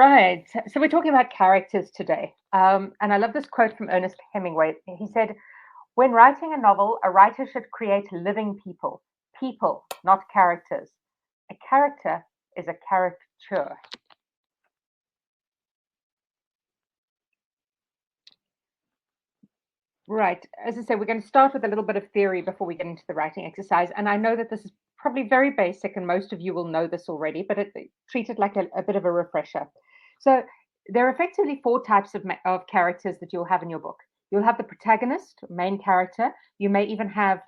Right. So we're talking about characters today. And I love this quote from Ernest Hemingway. He said, when writing a novel, a writer should create living people, people, not characters. A character is a caricature. Right. As I say, we're going to start with a little bit of theory before we get into the writing exercise. And I know that this is probably very basic, and most of you will know this already, but treat it like a bit of a refresher. So there are effectively four types of characters that you'll have in your book. You'll have the protagonist, main character. You may even have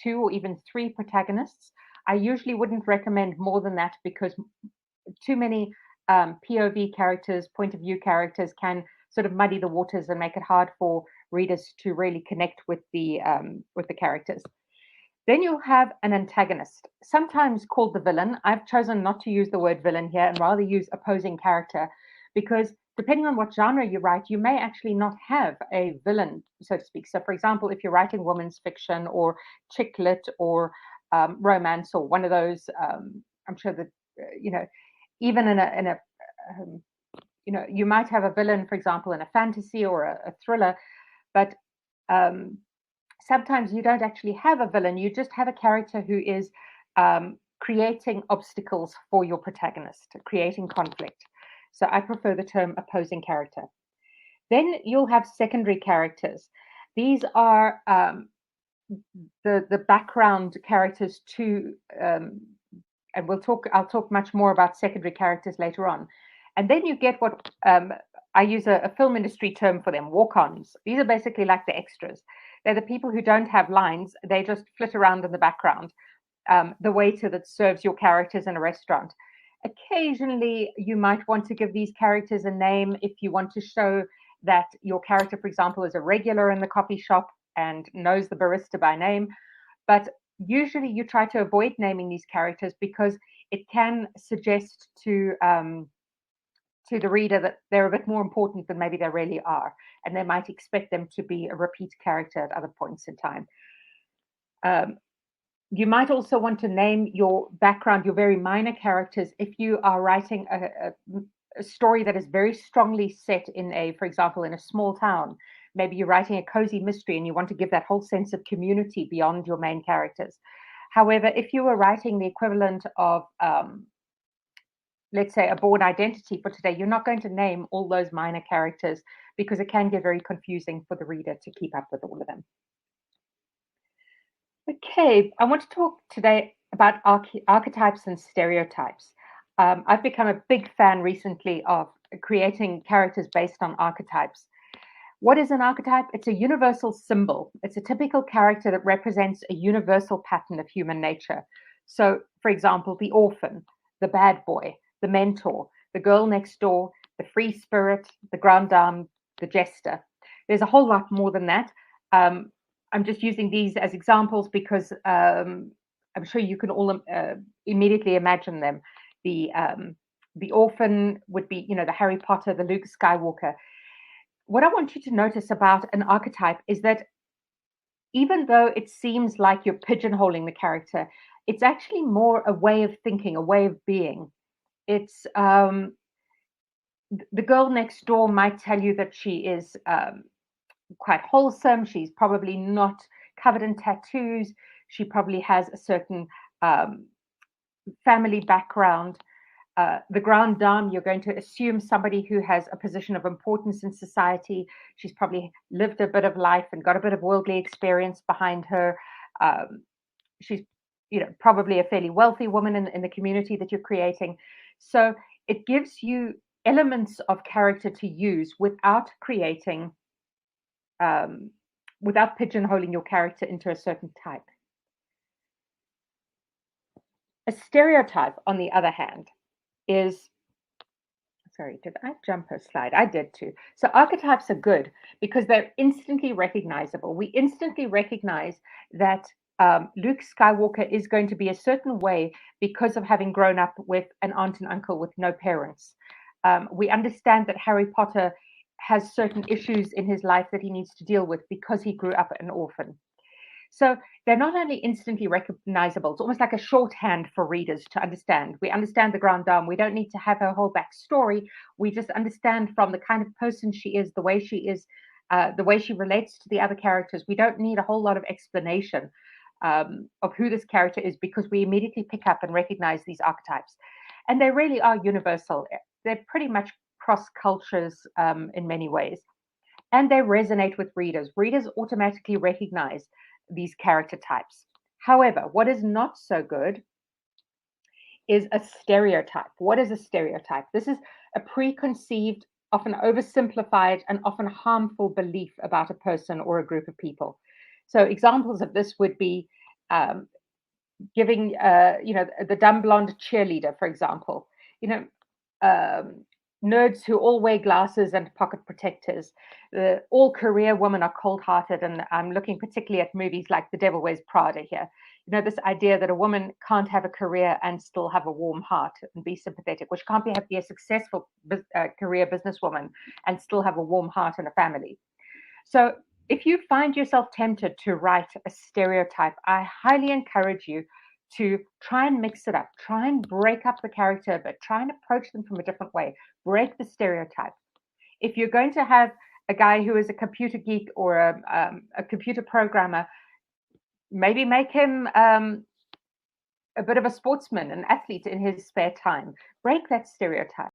two or even three protagonists. I usually wouldn't recommend more than that because too many POV characters, point of view characters, can sort of muddy the waters and make it hard for readers to really connect with the characters. Then you'll have an antagonist, sometimes called the villain. I've chosen not to use the word villain here and rather use opposing character because depending on what genre you write, you may actually not have a villain, so to speak. So, for example, if you're writing women's fiction or chick lit or romance or one of those, I'm sure that even in a you might have a villain, for example, in a fantasy or a thriller, but sometimes you don't actually have a villain. You just have a character who is creating obstacles for your protagonist, creating conflict. So I prefer the term opposing character. Then you'll have secondary characters. These are the background characters to, and I'll talk much more about secondary characters later on. And then you get what I use a film industry term for them, walk-ons. These are basically like the extras. They're the people who don't have lines. They just flit around in the background. The waiter that serves your characters in a restaurant. Occasionally, you might want to give these characters a name if you want to show that your character, for example, is a regular in the coffee shop and knows the barista by name. But usually you try to avoid naming these characters because it can suggest to the reader that they're a bit more important than maybe they really are, and they might expect them to be a repeat character at other points in time. You might also want to name your background, your very minor characters, if you are writing a story that is very strongly set in for example, in a small town. Maybe you're writing a cozy mystery and you want to give that whole sense of community beyond your main characters. However, if you were writing the equivalent of let's say a Bourne Identity for today, you're not going to name all those minor characters because it can get very confusing for the reader to keep up with all of them. Okay, I want to talk today about archetypes and stereotypes. I've become a big fan recently of creating characters based on archetypes. What is an archetype? It's a universal symbol. It's a typical character that represents a universal pattern of human nature. So, for example, the orphan, the bad boy, the mentor, the girl next door, the free spirit, the grande dame, the jester. There's a whole lot more than that. I'm just using these as examples because I'm sure you can all immediately imagine them. The orphan would be, the Harry Potter, the Luke Skywalker. What I want you to notice about an archetype is that even though it seems like you're pigeonholing the character, it's actually more a way of thinking, a way of being. It's the girl next door might tell you that she is quite wholesome. She's probably not covered in tattoos. She probably has a certain family background. The grande dame, you're going to assume somebody who has a position of importance in society. She's probably lived a bit of life and got a bit of worldly experience behind her. She's probably a fairly wealthy woman in the community that you're creating. So it gives you elements of character to use without creating without pigeonholing your character into a certain type. A stereotype, on the other hand, is, sorry, did I jump a slide? I did too. So archetypes are good because they're instantly recognizable. We instantly recognize that Luke Skywalker is going to be a certain way because of having grown up with an aunt and uncle with no parents. We understand that Harry Potter has certain issues in his life that he needs to deal with because he grew up an orphan. So they're not only instantly recognizable, it's almost like a shorthand for readers to understand. We understand the Grande Dame. We don't need to have her whole backstory. We just understand from the kind of person she is, the way she is, the way she relates to the other characters. We don't need a whole lot of explanation of who this character is, because we immediately pick up and recognize these archetypes. And they really are universal. They're pretty much cross cultures in many ways. And they resonate with readers. Readers automatically recognize these character types. However, what is not so good is a stereotype. What is a stereotype? This is a preconceived, often oversimplified, and often harmful belief about a person or a group of people. So examples of this would be giving, the dumb blonde cheerleader, for example. Nerds who all wear glasses and pocket protectors. All career women are cold-hearted, and I'm looking particularly at movies like The Devil Wears Prada here. This idea that a woman can't have a career and still have a warm heart and be sympathetic, which can't be a successful career businesswoman and still have a warm heart and a family. So if you find yourself tempted to write a stereotype, I highly encourage you to try and mix it up, try and break up the character a bit, try and approach them from a different way, break the stereotype. If you're going to have a guy who is a computer geek or a computer programmer, maybe make him a bit of a sportsman, an athlete in his spare time. Break that stereotype.